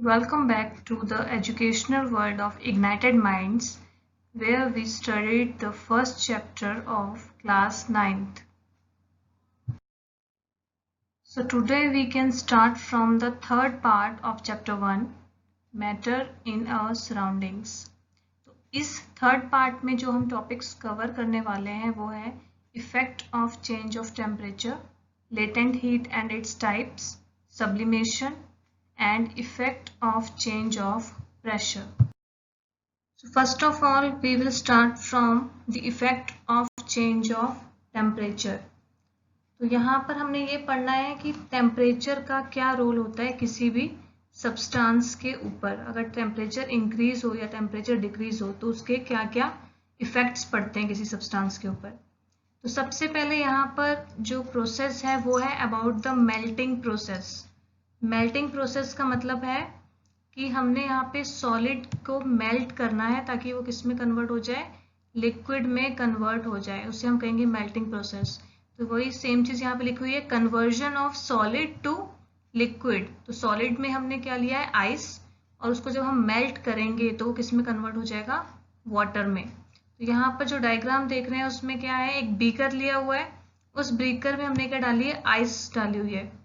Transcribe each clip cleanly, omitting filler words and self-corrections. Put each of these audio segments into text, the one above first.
Welcome back to the educational world of Ignited Minds, where we studied the first chapter of class 9th. So today we can start from the third part of chapter 1, Matter in our Surroundings. तो इस third part में जो हम topics cover करने वाले हैं वो है effect of change of temperature, latent heat and its types, sublimation and effect of change of pressure. So first of all we will start from the effect of change of temperature. तो यहाँ पर हमने ये पढ़ना है कि temperature का क्या रोल होता है किसी भी सब्सटेंस के ऊपर. अगर टेम्परेचर इंक्रीज हो या टेम्परेचर डिक्रीज हो तो उसके क्या क्या इफेक्ट्स पड़ते हैं किसी सब्सटेंस के ऊपर. तो सबसे पहले यहाँ पर जो प्रोसेस है वो है about the melting process. Melting process का मतलब है कि हमने यहाँ पे सॉलिड को मेल्ट करना है ताकि वो किस में कन्वर्ट हो जाए, लिक्विड में कन्वर्ट हो जाए, उसे हम कहेंगे मेल्टिंग प्रोसेस. तो वही सेम चीज यहाँ पे लिखी हुई है, conversion of solid to liquid. तो सॉलिड में हमने क्या लिया है, आइस, और उसको जब हम मेल्ट करेंगे तो वो किस में कन्वर्ट हो जाएगा, वाटर में. तो यहाँ पर जो डायग्राम देख रहे हैं उसमें क्या है, एक बीकर लिया हुआ है, उस बीकर में हमने क्या डाली है, आइस डाली हुई है.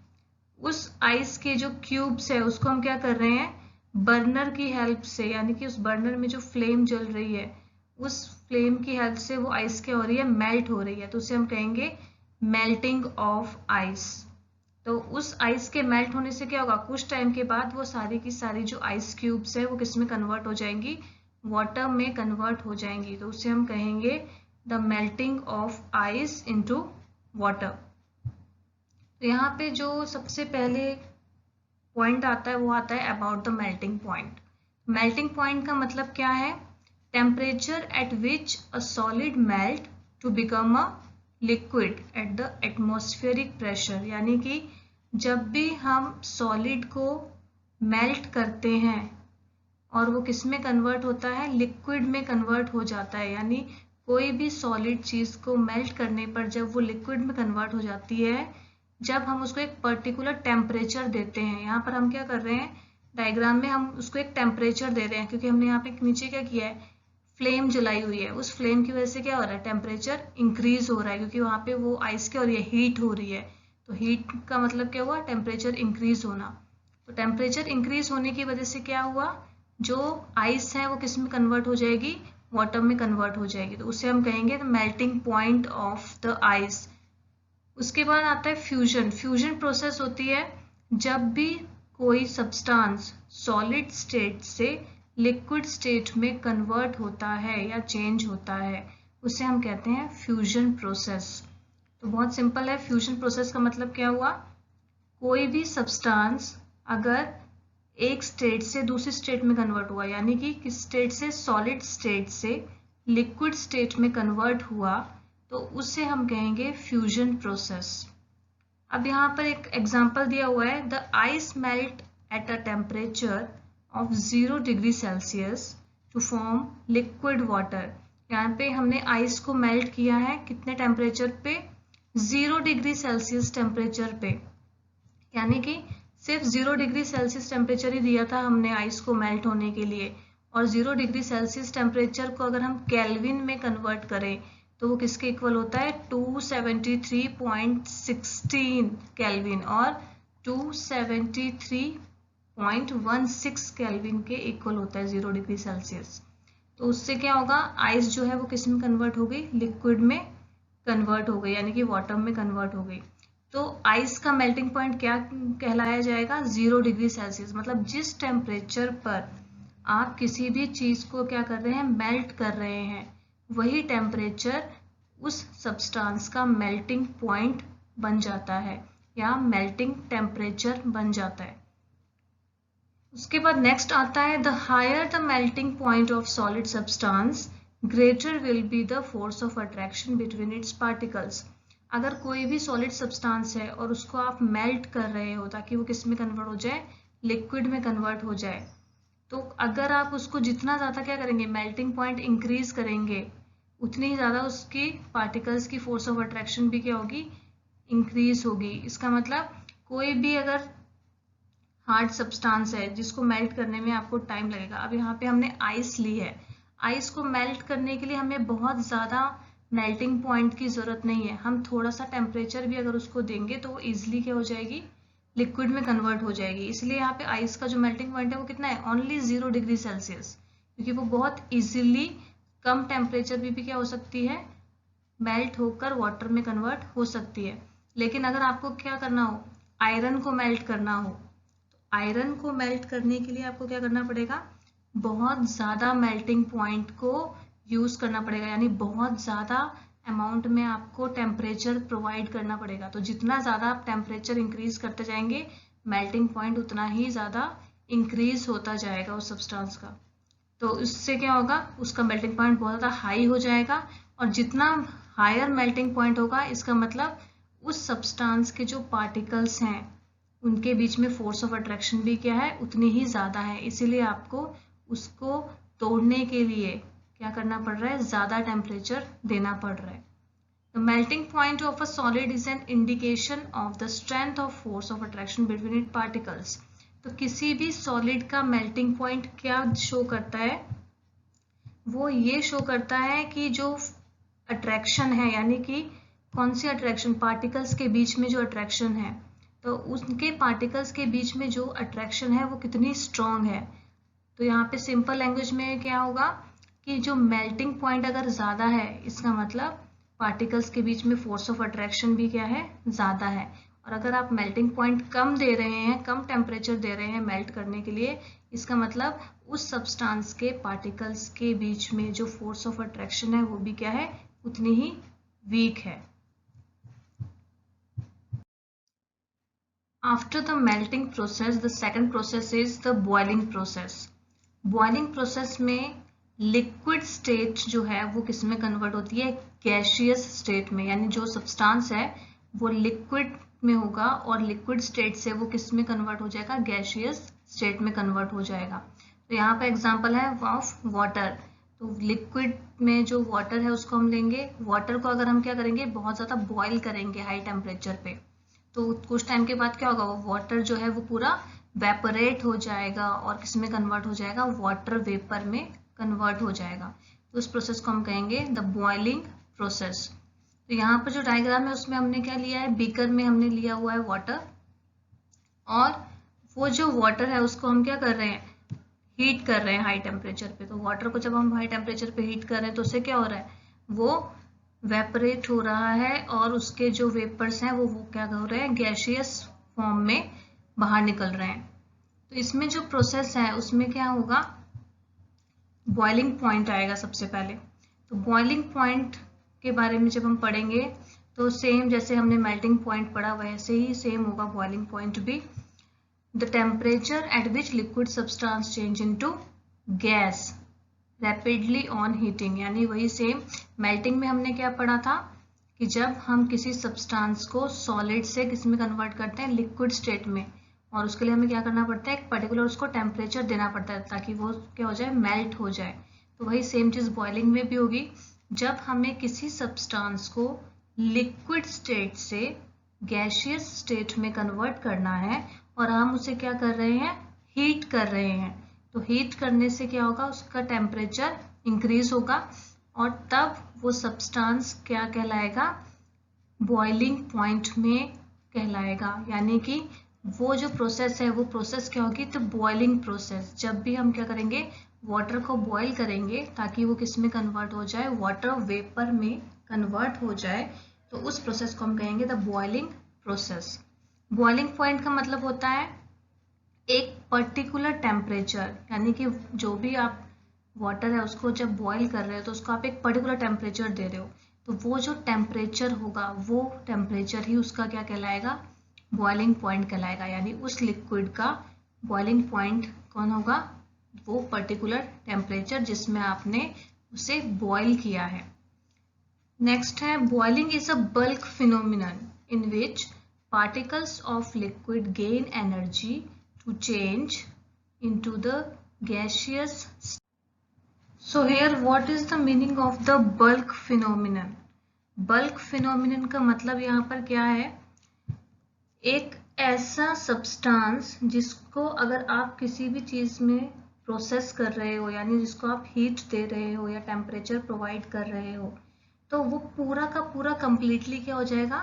उस आइस के जो क्यूब्स है उसको हम क्या कर रहे हैं, बर्नर की हेल्प से, यानी कि उस बर्नर में जो फ्लेम जल रही है उस फ्लेम की हेल्प से वो आइस क्या हो रही है, मेल्ट हो रही है. तो उसे हम कहेंगे मेल्टिंग ऑफ आइस. तो उस आइस के मेल्ट होने से क्या होगा, कुछ टाइम के बाद वो सारी की सारी जो आइस क्यूब्स है वो किस में कन्वर्ट हो जाएंगी, वाटर में कन्वर्ट हो जाएंगी. तो उसे हम कहेंगे the melting of ice into water. तो यहाँ पे जो सबसे पहले पॉइंट आता है वो आता है about the melting point. Melting point का मतलब क्या है, temperature at which a solid melt to become a liquid at the atmospheric pressure. यानी कि जब भी हम सॉलिड को मेल्ट करते हैं और वो किस में कन्वर्ट होता है, लिक्विड में कन्वर्ट हो जाता है. यानी कोई भी सॉलिड चीज को मेल्ट करने पर जब वो लिक्विड में कन्वर्ट हो जाती है, जब हम उसको एक पर्टिकुलर टेम्परेचर देते हैं, यहाँ पर हम क्या कर रहे हैं, डायग्राम में हम उसको एक टेम्परेचर दे रहे हैं क्योंकि हमने यहाँ पे नीचे क्या किया है, फ्लेम जलाई हुई है. उस फ्लेम की वजह से क्या हो रहा है, टेम्परेचर इंक्रीज हो रहा है क्योंकि वहाँ पे वो आइस क्या हो रही है, हीट हो रही है. तो हीट का मतलब क्या हुआ, टेम्परेचर इंक्रीज होना. तो टेम्परेचर इंक्रीज होने की वजह से क्या हुआ, जो आइस है वो किस में कन्वर्ट हो जाएगी, वाटर में कन्वर्ट हो जाएगी. तो उसे हम कहेंगे melting point of the ice. उसके बाद आता है फ्यूजन. फ्यूजन प्रोसेस होती है जब भी कोई सब्सटेंस सॉलिड स्टेट से लिक्विड स्टेट में कन्वर्ट होता है या चेंज होता है, उसे हम कहते हैं फ्यूजन प्रोसेस. तो बहुत सिंपल है, फ्यूजन प्रोसेस का मतलब क्या हुआ, कोई भी सब्सटेंस अगर एक स्टेट से दूसरी स्टेट में कन्वर्ट हुआ, यानी कि किस स्टेट से, सॉलिड स्टेट से लिक्विड स्टेट में कन्वर्ट हुआ, तो उसे हम कहेंगे फ्यूजन प्रोसेस. अब यहाँ पर एक एग्जांपल दिया हुआ है, the ice melt at a temperature of 0 degree Celsius to form liquid water. यहाँ पे हमने आइस को मेल्ट किया है कितने टेम्परेचर पे, 0 डिग्री सेल्सियस टेम्परेचर पे. यानी कि सिर्फ 0 डिग्री सेल्सियस टेम्परेचर ही दिया था हमने आइस को मेल्ट होने के लिए, और 0 डिग्री सेल्सियस टेम्परेचर को अगर हम केल्विन में कन्वर्ट करें तो वो किसके इक्वल होता है, 273.16 केल्विन और 273.16 केल्विन के इक्वल होता है 0 डिग्री सेल्सियस. तो उससे क्या होगा, आइस जो है वो किस में कन्वर्ट हो गई, लिक्विड में कन्वर्ट हो गई, यानी कि वाटर में कन्वर्ट हो गई. तो आइस का मेल्टिंग पॉइंट क्या कहलाया जाएगा, 0 डिग्री सेल्सियस. मतलब जिस टेम्परेचर पर आप किसी भी चीज को क्या कर रहे हैं, मेल्ट कर रहे हैं, वही टेम्परेचर उस सब्सटेंस का मेल्टिंग पॉइंट बन जाता है या मेल्टिंग टेम्परेचर बन जाता है. उसके बाद नेक्स्ट आता है, the higher the melting point of solid substance greater will be the force of attraction between its particles. अगर कोई भी सॉलिड सब्सटेंस है और उसको आप मेल्ट कर रहे हो ताकि वो किस में कन्वर्ट हो जाए, लिक्विड में कन्वर्ट हो जाए, तो अगर आप उसको जितना ज़्यादा क्या करेंगे, मेल्टिंग पॉइंट इंक्रीज करेंगे, उतनी ही ज़्यादा उसकी पार्टिकल्स की फोर्स ऑफ अट्रैक्शन भी क्या होगी, इंक्रीज होगी. इसका मतलब कोई भी अगर हार्ड सब्सटेंस है जिसको मेल्ट करने में आपको टाइम लगेगा। अब यहाँ पे हमने आइस ली है, आइस को मेल्ट करने के लिए हमें बहुत ज़्यादा मेल्टिंग पॉइंट की ज़रूरत नहीं है। हम थोड़ा सा टेम्परेचर भी अगर उसको देंगे तो वो ईजिली क्या हो जाएगी, लिक्विड में कन्वर्ट हो जाएगी। इसलिए यहाँ पे आइस का जो मेल्टिंग पॉइंट है वो कितना है, ओनली 0 डिग्री सेल्सियस, क्योंकि वो बहुत ईजिली कम टेम्परेचर भी क्या हो सकती है, मेल्ट होकर वाटर में कन्वर्ट हो सकती है। लेकिन अगर आपको क्या करना हो, आयरन को मेल्ट करना हो, तो आयरन को मेल्ट करने के लिए आपको क्या करना पड़ेगा, बहुत ज़्यादा मेल्टिंग पॉइंट को यूज़ करना पड़ेगा, यानी बहुत ज़्यादा अमाउंट में आपको टेम्परेचर प्रोवाइड करना पड़ेगा। तो जितना ज़्यादा आप टेम्परेचर इंक्रीज करते जाएंगे, मेल्टिंग पॉइंट उतना ही ज़्यादा इंक्रीज होता जाएगा उस सब्सटेंस का। तो इससे क्या होगा, उसका मेल्टिंग पॉइंट बहुत ज़्यादा हाई हो जाएगा, और जितना हायर मेल्टिंग पॉइंट होगा इसका मतलब उस सब्सटेंस के जो पार्टिकल्स हैं उनके बीच में फोर्स ऑफ अट्रैक्शन भी क्या है, उतनी ही ज़्यादा है। इसीलिए आपको उसको तोड़ने के लिए क्या करना पड़ रहा है, ज़्यादा टेम्परेचर देना पड़ रहा है। The melting point of a solid is an indication of the strength of force of attraction between its particles. तो किसी भी सॉलिड का मेल्टिंग पॉइंट क्या शो करता है, वो ये शो करता है कि जो अट्रैक्शन है, यानी कि कौन सी अट्रैक्शन, पार्टिकल्स के बीच में जो अट्रैक्शन है, तो उनके पार्टिकल्स के बीच में जो अट्रैक्शन है वो कितनी स्ट्रॉन्ग है। तो यहाँ पे सिंपल लैंग्वेज में क्या होगा कि जो मेल्टिंग पॉइंट अगर ज़्यादा है, इसका मतलब पार्टिकल्स के बीच में फोर्स ऑफ अट्रैक्शन भी क्या है, ज़्यादा है। और अगर आप मेल्टिंग पॉइंट कम दे रहे हैं, कम टेम्परेचर दे रहे हैं मेल्ट करने के लिए, इसका मतलब उस सब्सटेंस के पार्टिकल्स के बीच में जो फोर्स ऑफ अट्रैक्शन है वो भी क्या है, उतनी ही वीक है। After the melting process, the second process is the boiling process. Boiling process में लिक्विड स्टेट जो है वो किस में कन्वर्ट होती है, गैशियस स्टेट में, यानी जो सब्सटेंस है वो लिक्विड में होगा और लिक्विड स्टेट से वो किस में कन्वर्ट हो जाएगा, गैशियस स्टेट में कन्वर्ट हो जाएगा। तो यहाँ पे एग्जांपल है ऑफ वाटर। तो लिक्विड में जो वाटर है उसको हम लेंगे, वाटर को अगर हम क्या करेंगे, बहुत ज़्यादा बॉयल करेंगे हाई टेम्परेचर पे, तो कुछ टाइम के बाद क्या होगा, वो वाटर जो है वो पूरा वेपोरेट हो जाएगा और किस में कन्वर्ट हो जाएगा, वाटर वेपर में कन्वर्ट हो जाएगा। तो उस प्रोसेस को हम कहेंगे द बॉइलिंग प्रोसेस। तो यहाँ पर जो डायग्राम है उसमें हमने क्या लिया है, बीकर में हमने लिया हुआ है वाटर, और वो जो वाटर है उसको हम क्या कर रहे हैं, हीट कर रहे हैं हाई टेम्परेचर पे। तो वाटर को जब हम हाई टेम्परेचर पे हीट कर रहे हैं तो उससे क्या हो रहा है, वो वेपरेट हो रहा है और उसके जो वेपर्स हैं वो क्या हो रहे हैं, गैशियस फॉर्म में बाहर निकल रहे हैं। तो इसमें जो प्रोसेस है उसमें क्या होगा, बॉइलिंग पॉइंट आएगा सबसे पहले। तो बॉइलिंग पॉइंट के बारे में जब हम पढ़ेंगे तो सेम जैसे हमने मेल्टिंग पॉइंट पढ़ा वैसे ही सेम होगा बॉइलिंग पॉइंट भी। The temperature at which liquid substance change into gas rapidly on heating, यानी वही सेम मेल्टिंग में हमने क्या पढ़ा था कि जब हम किसी सब्सटेंस को सॉलिड से किस में कन्वर्ट करते हैं, लिक्विड स्टेट में, और उसके लिए हमें क्या करना पड़ता है, एक पर्टिकुलर उसको टेम्परेचर देना पड़ता है ताकि वो क्या हो जाए, मेल्ट हो जाए। तो वही सेम चीज़ बॉइलिंग में भी होगी। जब हमें किसी सब्सटेंस को लिक्विड स्टेट से गैशियस स्टेट में कन्वर्ट करना है और हम उसे क्या कर रहे हैं, हीट कर रहे हैं, तो हीट करने से क्या होगा, उसका टेम्परेचर इंक्रीज होगा और तब वो सब्सटेंस क्या कहलाएगा, बॉइलिंग पॉइंट में कहलाएगा। यानी कि वो जो प्रोसेस है वो प्रोसेस क्या होगी, तो बॉइलिंग प्रोसेस। जब भी हम क्या करेंगे, वाटर को बॉईल करेंगे ताकि वो किस में कन्वर्ट हो जाए, वाटर वेपर में कन्वर्ट हो जाए, तो उस प्रोसेस को हम कहेंगे the boiling process. Boiling point का मतलब होता है एक पर्टिकुलर टेम्परेचर, यानी कि जो भी आप वाटर है उसको जब बॉईल कर रहे हो तो उसको आप एक पर्टिकुलर टेम्परेचर दे रहे हो, तो वो जो टेम्परेचर होगा वो टेम्परेचर ही उसका क्या कहलाएगा, बॉइलिंग पॉइंट कहलाएगा। यानी उस लिक्विड का बॉइलिंग पॉइंट कौन होगा, वो पर्टिकुलर टेम्परेचर जिसमें आपने उसे बॉईल किया है। नेक्स्ट है boiling is a bulk phenomenon in which particles of liquid gain energy to change into the gaseous. So here what is the meaning of the bulk phenomenon? bulk phenomenon का मतलब यहाँ पर क्या है, एक ऐसा सब्सटेंस जिसको अगर आप किसी भी चीज में प्रोसेस कर रहे हो, यानी जिसको आप हीट दे रहे हो या टेम्परेचर प्रोवाइड कर रहे हो, तो वो पूरा का पूरा कंप्लीटली क्या हो जाएगा,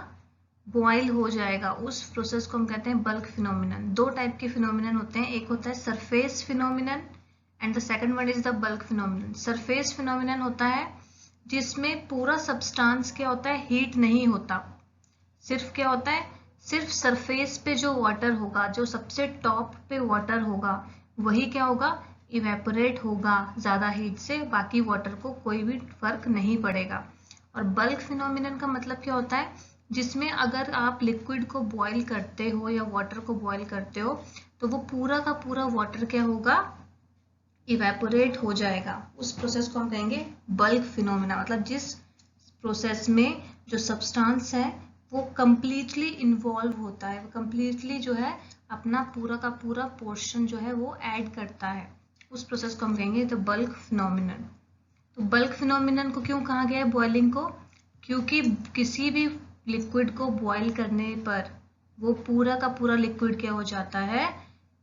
बॉयल हो जाएगा। उस प्रोसेस को हम कहते हैं बल्क फिनोमिनन। दो टाइप के फिनोमिनन होते हैं, एक होता है surface phenomenon and the second one is the bulk phenomenon. Surface phenomenon होता है जिसमें पूरा सब्सटेंस क्या होता है, हीट नहीं होता, सिर्फ क्या होता है, सिर्फ सरफेस पे जो वाटर होगा, जो सबसे टॉप पे वाटर होगा, वही क्या होगा, इवेपोरेट होगा ज्यादा हीट से, बाकी वाटर को कोई भी फर्क नहीं पड़ेगा। और बल्क फिनोमिनन का मतलब क्या होता है, जिसमें अगर आप लिक्विड को बॉईल करते हो या वाटर को बॉईल करते हो, तो वो पूरा का पूरा वाटर क्या होगा, इवेपोरेट हो जाएगा। उस प्रोसेस को हम कहेंगे बल्क फिनोमिना। मतलब जिस प्रोसेस में जो सब्सटेंस है वो कंप्लीटली इन्वॉल्व होता है, वो कंप्लीटली जो है अपना पूरा का पूरा पोर्शन जो है वो ऐड करता है, उस प्रोसेस को हम कहेंगे द बल्क फिनोमिनन। तो बल्क फिनोमिनन को क्यों कहा गया है बॉइलिंग को, क्योंकि किसी भी लिक्विड को बॉईल करने पर वो पूरा का पूरा लिक्विड क्या हो जाता है,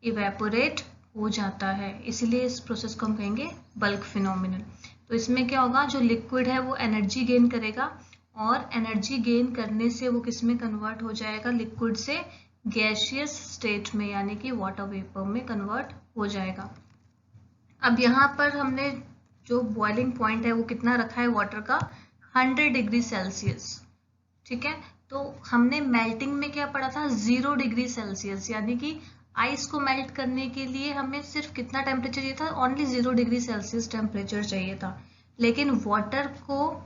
इवेपोरेट हो जाता है, इसलिए इस प्रोसेस को हम कहेंगे बल्क फिनोमिनन। तो इसमें क्या होगा, जो लिक्विड है वो एनर्जी गेन करेगा, और एनर्जी गेन करने से वो किस में कन्वर्ट हो जाएगा, लिक्विड से गैसियस स्टेट में, यानी कि वाटर वेपर में कन्वर्ट हो जाएगा। अब यहाँ पर हमने जो बॉइलिंग पॉइंट है वो कितना रखा है वाटर का, 100 डिग्री सेल्सियस। ठीक है, तो हमने मेल्टिंग में क्या पढ़ा था, 0 डिग्री सेल्सियस, यानी कि आइस को मेल्ट करने के लिए हमें सिर्फ कितना टेम्परेचर चाहिए था, ओनली 0 डिग्री सेल्सियस टेम्परेचर चाहिए था। लेकिन वाटर को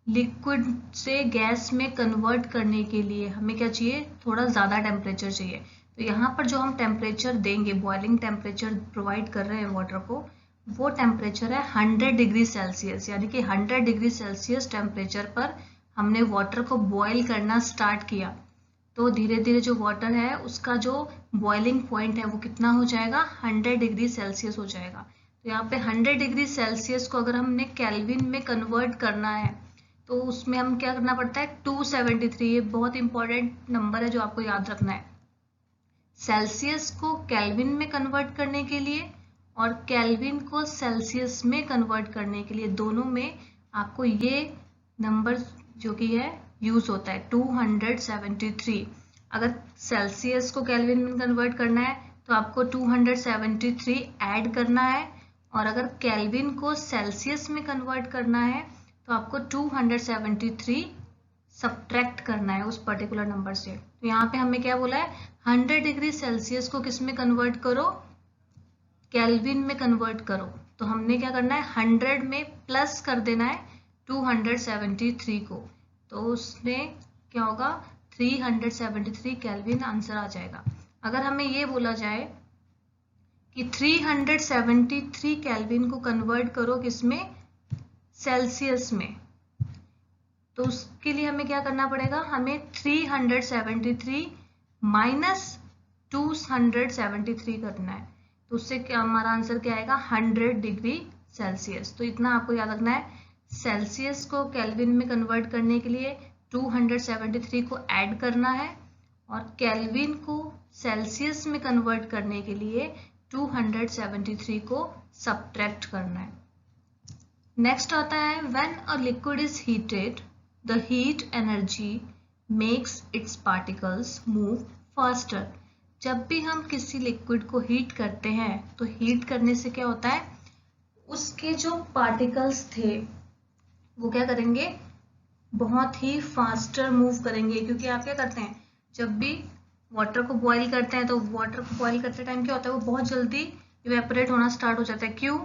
लिक्विड से गैस में कन्वर्ट करने के लिए हमें क्या चाहिए, थोड़ा ज़्यादा टेम्परेचर चाहिए। तो यहाँ पर जो हम टेम्परेचर देंगे, बॉइलिंग टेम्परेचर प्रोवाइड कर रहे हैं वाटर को, वो टेम्परेचर है 100 डिग्री सेल्सियस, यानी कि 100 डिग्री सेल्सियस टेम्परेचर पर हमने वाटर को बॉयल करना स्टार्ट किया। तो धीरे धीरे जो वाटर है उसका जो बॉइलिंग पॉइंट है वो कितना हो जाएगा, 100 डिग्री सेल्सियस हो जाएगा। तो यहाँ पे 100 डिग्री सेल्सियस को अगर हमने केल्विन में कन्वर्ट करना है, तो उसमें हम क्या करना पड़ता है, 273। ये बहुत इंपॉर्टेंट नंबर है जो आपको याद रखना है। सेल्सियस को केल्विन में कन्वर्ट करने के लिए और केल्विन को सेल्सियस में कन्वर्ट करने के लिए, दोनों में आपको ये नंबर जो कि है यूज होता है, 273। अगर सेल्सियस को केल्विन में कन्वर्ट करना है तो आपको 273 ऐड करना है, और अगर केल्विन को सेल्सियस में कन्वर्ट करना है तो आपको 273 सब्ट्रैक्ट करना है उस पर्टिकुलर नंबर से। तो यहाँ पे हमें क्या बोला है, 100 डिग्री सेल्सियस को किस में कन्वर्ट करो, केल्विन में कन्वर्ट करो। तो हमने क्या करना है, 100 में प्लस कर देना है 273 को, तो उसमें क्या होगा, 373 केल्विन आंसर आ जाएगा। अगर हमें ये बोला जाए कि 373 केल्विन को कन्वर्ट करो किसमें, सेल्सियस में, तो उसके लिए हमें क्या करना पड़ेगा, हमें 373 माइनस 273 करना है। तो उससे क्या हमारा आंसर क्या आएगा, 100 डिग्री सेल्सियस। तो इतना आपको याद रखना है, सेल्सियस को केल्विन में कन्वर्ट करने के लिए 273 को ऐड करना है, और केल्विन को सेल्सियस में कन्वर्ट करने के लिए 273 को सब्ट्रैक्ट करना है। नेक्स्ट आता है, when a liquid is heated the heat energy makes it's particles move faster. जब भी हम किसी लिक्विड को हीट करते हैं तो हीट करने से क्या होता है, उसके जो पार्टिकल्स थे वो क्या करेंगे, बहुत ही फास्टर मूव करेंगे। क्योंकि आप क्या करते हैं, जब भी वाटर को बॉईल करते हैं तो वाटर को बॉईल करते टाइम क्या होता है, वो बहुत जल्दी इवेपोरेट होना स्टार्ट हो जाता है। क्यों,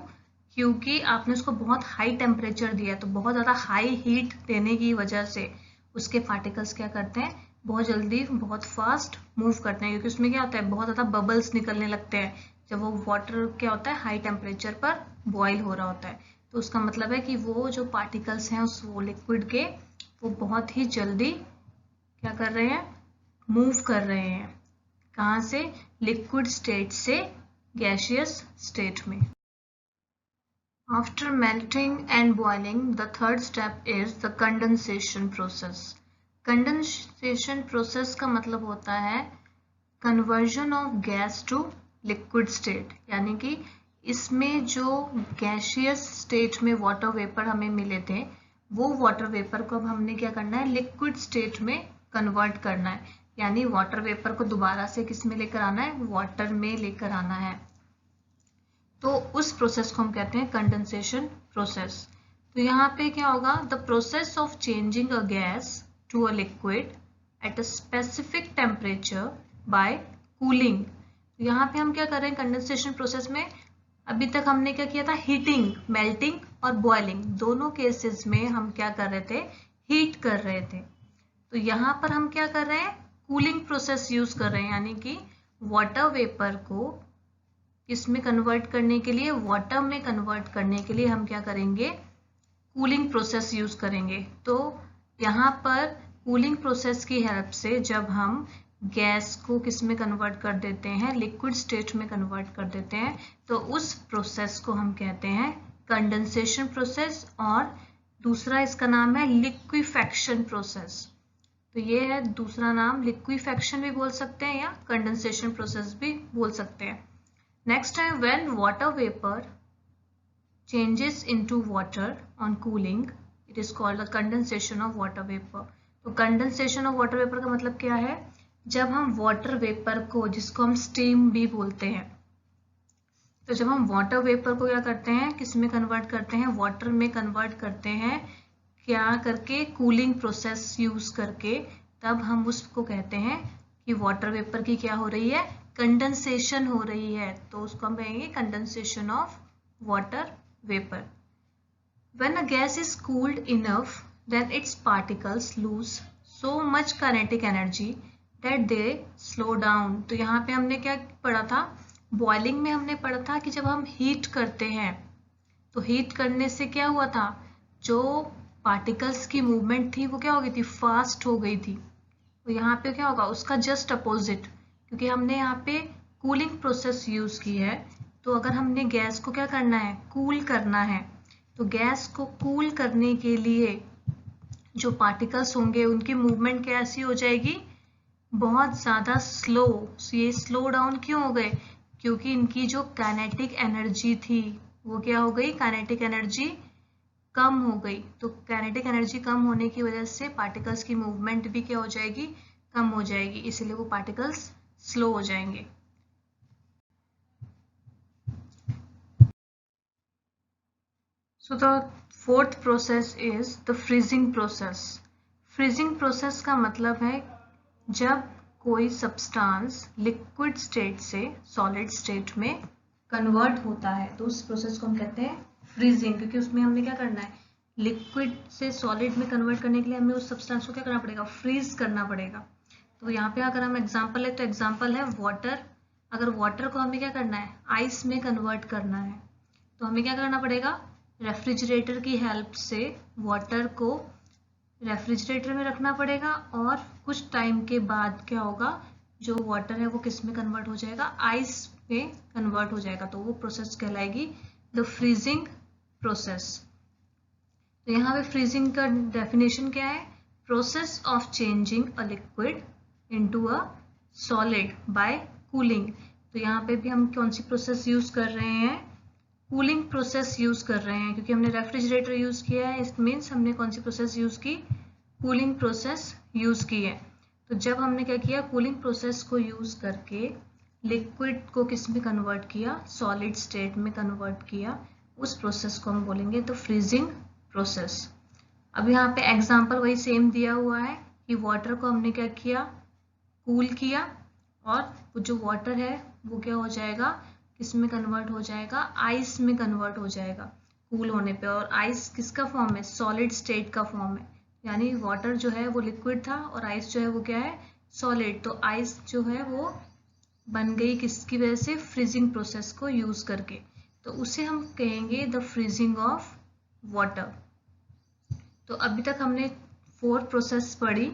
क्योंकि आपने उसको बहुत हाई टेम्परेचर दिया है, तो बहुत ज़्यादा हाई हीट देने की वजह से उसके पार्टिकल्स क्या करते हैं, बहुत जल्दी बहुत फास्ट मूव करते हैं। क्योंकि उसमें क्या होता है, बहुत ज़्यादा बबल्स निकलने लगते हैं जब वो वाटर क्या होता है, हाई टेम्परेचर पर बॉईल हो रहा होता है। तो उसका मतलब है कि वो जो पार्टिकल्स हैं उस वो लिक्विड के, वो बहुत ही जल्दी क्या कर रहे हैं, मूव कर रहे हैं। कहाँ से, लिक्विड स्टेट से गैसियस स्टेट में। After melting and boiling, the third step is the condensation process. Condensation process का मतलब होता है conversion of gas to liquid state, यानी कि इसमें जो गैसियस स्टेट में वाटर वेपर हमें मिले थे वो वाटर वेपर को अब हमने क्या करना है, लिक्विड स्टेट में कन्वर्ट करना है, यानी वाटर वेपर को दोबारा से किस में लेकर आना है, वाटर में लेकर आना है। तो उस प्रोसेस को हम कहते हैं कंडेंसेशन प्रोसेस। तो यहाँ पे क्या होगा, the process of changing a gas to a liquid at a specific temperature by cooling. तो यहाँ पे हम क्या कर रहे हैं कंडेंसेशन प्रोसेस में, अभी तक हमने क्या किया था, हीटिंग, मेल्टिंग और बॉइलिंग, दोनों केसेस में हम क्या कर रहे थे, हीट कर रहे थे। तो यहाँ पर हम क्या कर रहे हैं, कूलिंग प्रोसेस यूज कर रहे हैं, यानी कि वाटर वेपर को किसमें कन्वर्ट करने के लिए, वाटर में कन्वर्ट करने के लिए हम क्या करेंगे, कूलिंग प्रोसेस यूज करेंगे। तो यहाँ पर कूलिंग प्रोसेस की हेल्प से जब हम गैस को किस में कन्वर्ट कर देते हैं, लिक्विड स्टेट में कन्वर्ट कर देते हैं, तो उस प्रोसेस को हम कहते हैं कंडेंसेशन प्रोसेस, और दूसरा इसका नाम है लिक्विफैक्शन प्रोसेस। तो ये है दूसरा नाम, लिक्विफैक्शन भी बोल सकते हैं या कंडेंसेशन प्रोसेस भी बोल सकते हैं। नेक्स्ट है when water vapour changes into water on cooling, it is called the condensation of water vapor। तो condensation of water vapor का मतलब क्या है, जब हम वाटर वेपर को, जिसको हम स्टीम भी बोलते हैं, तो जब हम वाटर वेपर को क्या करते हैं, किस में कन्वर्ट करते हैं, वाटर में कन्वर्ट करते हैं, क्या करके, कूलिंग प्रोसेस यूज करके, तब हम उसको कहते हैं कि वाटर वेपर की क्या हो रही है, कंडेंसेशन हो रही है। तो उसको हम कहेंगे condensation of water vapor। When a gas is cooled enough, then its particles lose so much kinetic energy that they slow down। तो यहाँ पे हमने क्या पढ़ा था, बॉइलिंग में हमने पढ़ा था कि जब हम हीट करते हैं तो हीट करने से क्या हुआ था, जो पार्टिकल्स की मूवमेंट थी वो क्या हो गई थी, फास्ट हो गई थी। तो यहाँ पे क्या होगा, उसका जस्ट अपोजिट, क्योंकि हमने यहाँ पे कूलिंग प्रोसेस यूज की है। तो अगर हमने गैस को क्या करना है, कूल करना है, तो गैस को कूल करने के लिए जो पार्टिकल्स होंगे उनकी मूवमेंट कैसी हो जाएगी, बहुत ज़्यादा स्लो। ये स्लो डाउन क्यों हो गए, क्योंकि इनकी जो काइनेटिक एनर्जी थी वो क्या हो गई, काइनेटिक एनर्जी कम हो गई। तो काइनेटिक एनर्जी कम होने की वजह से पार्टिकल्स की मूवमेंट भी क्या हो जाएगी, कम हो जाएगी, इसलिए वो पार्टिकल्स स्लो हो जाएंगे। So the fourth process is the freezing process। freezing process का मतलब है जब कोई सब्सटेंस लिक्विड स्टेट से सॉलिड स्टेट में कन्वर्ट होता है, तो उस प्रोसेस को हम कहते हैं फ्रीजिंग, क्योंकि उसमें हमने क्या करना है, लिक्विड से सॉलिड में कन्वर्ट करने के लिए हमें उस सब्सटेंस को क्या करना पड़ेगा, फ्रीज करना पड़ेगा। तो यहाँ पे अगर हम एग्जांपल है, तो एग्जांपल है वाटर। अगर वाटर को हमें क्या करना है, आइस में कन्वर्ट करना है, तो हमें क्या करना पड़ेगा, रेफ्रिजरेटर की हेल्प से वाटर को रेफ्रिजरेटर में रखना पड़ेगा, और कुछ टाइम के बाद क्या होगा, जो वाटर है वो किस में कन्वर्ट हो जाएगा, आइस में कन्वर्ट हो जाएगा। तो वो प्रोसेस कहलाएगी द फ्रीजिंग प्रोसेस। तो यहाँ पे फ्रीजिंग का डेफिनेशन क्या है, process of changing a liquid into a solid bye cooling. तो यहाँ पे भी हम कौन सी प्रोसेस यूज कर रहे हैं, कूलिंग प्रोसेस यूज कर रहे हैं, क्योंकि हमने रेफ्रिजरेटर यूज किया है, इट मीन्स हमने कौन सी प्रोसेस यूज की, कूलिंग प्रोसेस यूज की है। तो जब हमने क्या किया, कूलिंग प्रोसेस को यूज करके लिक्विड को किस में कन्वर्ट किया, सॉलिड स्टेट में कन्वर्ट किया, उस प्रोसेस को हम बोलेंगे तो फ्रीजिंग प्रोसेस। अब यहाँ पे एग्जाम्पल वही सेम दिया हुआ है कि वाटर को हमने क्या किया, कूल किया, और वो जो वाटर है वो क्या हो जाएगा, किस में कन्वर्ट हो जाएगा, आइस में कन्वर्ट हो जाएगा कूल होने पे। और आइस किसका फॉर्म है, सॉलिड स्टेट का फॉर्म है, यानी वाटर जो है वो लिक्विड था और आइस जो है वो क्या है, सॉलिड। तो आइस जो है वो बन गई किसकी वजह से, फ्रीजिंग प्रोसेस को यूज करके। तो उसे हम कहेंगे द फ्रीजिंग ऑफ वाटर। तो अभी तक हमने 4 प्रोसेस पढ़ी,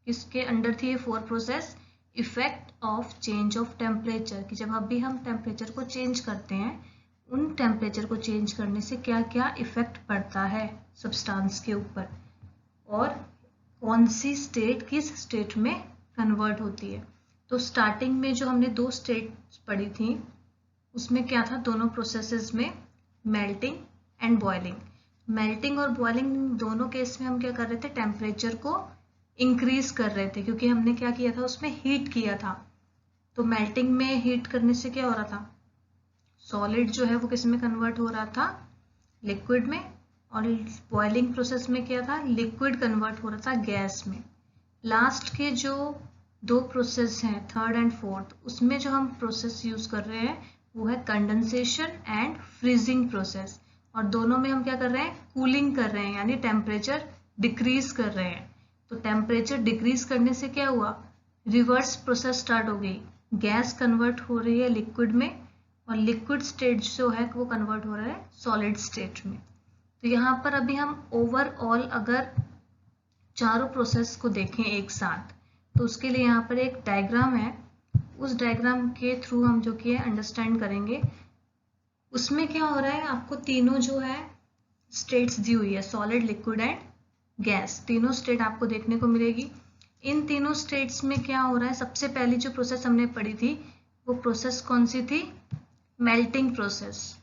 किसके अंडर थी ये 4 process, effect of change of temperature, कि जब अभी हम टेम्परेचर को चेंज करते हैं, उन टेम्परेचर को चेंज करने से क्या क्या इफेक्ट पड़ता है सब्सटेंस के ऊपर। और कौन सी स्टेट किस स्टेट में कन्वर्ट होती है। तो स्टार्टिंग में जो हमने 2 स्टेट्स पढ़ी थी उसमें क्या था, दोनों प्रोसेसेस में मेल्टिंग एंड बॉइलिंग। मेल्टिंग और बॉइलिंग दोनों केस में हम क्या कर रहे थे, टेम्परेचर को इंक्रीज कर रहे थे, क्योंकि हमने क्या किया था, उसमें हीट किया था। तो मेल्टिंग में हीट करने से क्या हो रहा था, सॉलिड जो है वो किस में कन्वर्ट हो रहा था, लिक्विड में। और बॉइलिंग प्रोसेस में क्या था, लिक्विड कन्वर्ट हो रहा था गैस में। लास्ट के जो 2 प्रोसेस हैं, थर्ड एंड फोर्थ, उसमें जो हम प्रोसेस यूज कर रहे हैं वो है कंडेंसेशन एंड फ्रीजिंग प्रोसेस। और दोनों में हम क्या कर रहे हैं, कूलिंग कर रहे हैं, यानी टेम्परेचर डिक्रीज कर रहे हैं। तो टेम्परेचर डिक्रीज करने से क्या हुआ, रिवर्स प्रोसेस स्टार्ट हो गई, गैस कन्वर्ट हो रही है लिक्विड में और लिक्विड स्टेट जो है वो कन्वर्ट हो रहा है सॉलिड स्टेट में। तो यहाँ पर अभी हम ओवरऑल अगर चारों प्रोसेस को देखें एक साथ, तो उसके लिए यहाँ पर एक डायग्राम है, उस डायग्राम के थ्रू हम जो कि अंडरस्टैंड करेंगे। उसमें क्या हो रहा है, आपको तीनों जो है स्टेट्स दी हुई है, सॉलिड, लिक्विड एंड गैस, तीनों स्टेट आपको देखने को मिलेगी। इन तीनों स्टेट्स में क्या हो रहा है, सबसे पहली जो प्रोसेस हमने पढ़ी थी वो प्रोसेस कौन सी थी, मेल्टिंग प्रोसेस।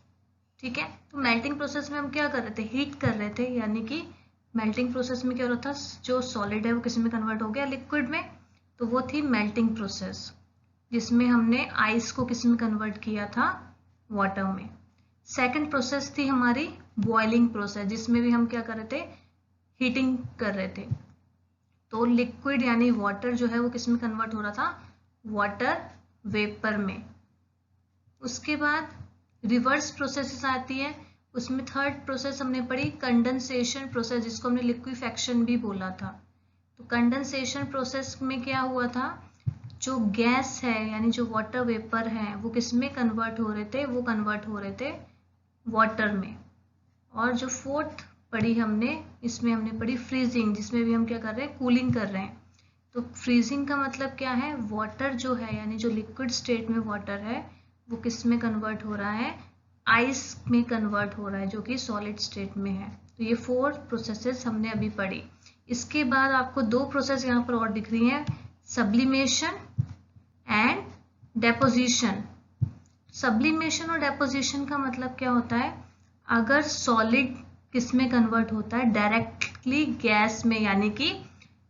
ठीक है, तो मेल्टिंग प्रोसेस में हम क्या कर रहे थे, हीट कर रहे थे, यानी कि मेल्टिंग प्रोसेस में क्या हो रहा था, जो सॉलिड है वो किस में कन्वर्ट हो गया, लिक्विड में। तो वो थी मेल्टिंग प्रोसेस, जिसमें हमने आइस को किस में कन्वर्ट किया था, वाटर में। सेकंड प्रोसेस थी हमारी बॉइलिंग प्रोसेस, जिसमें भी हम क्या कर रहे थे, हीटिंग कर रहे थे। तो लिक्विड यानी वाटर जो है वो किस में कन्वर्ट हो रहा था, वाटर वेपर में। उसके बाद रिवर्स प्रोसेस आती है, उसमें थर्ड प्रोसेस हमने पढ़ी कंडेंसेशन प्रोसेस, जिसको हमने लिक्विफेक्शन भी बोला था। तो कंडेंसेशन प्रोसेस में क्या हुआ था, जो गैस है यानी जो वाटर वेपर है वो किस में कन्वर्ट हो रहे थे, वो कन्वर्ट हो रहे थे वाटर में। और जो फोर्थ पढ़ी हमने, इसमें हमने पढ़ी फ्रीजिंग, जिसमें भी हम क्या कर रहे हैं, कूलिंग कर रहे हैं। तो फ्रीजिंग का मतलब क्या है, वाटर जो है यानी जो लिक्विड स्टेट में वाटर है वो किस में कन्वर्ट हो रहा है, आइस में कन्वर्ट हो रहा है, जो कि सॉलिड स्टेट में है। तो ये 4 प्रोसेसेस हमने अभी पढ़ी। इसके बाद आपको 2 प्रोसेस यहाँ पर और दिख रही हैं, सब्लिमेशन एंड डेपोजिशन। सब्लिमेशन और डेपोजिशन का मतलब क्या होता है, अगर सॉलिड किस में कन्वर्ट होता है, डायरेक्टली गैस में, यानी कि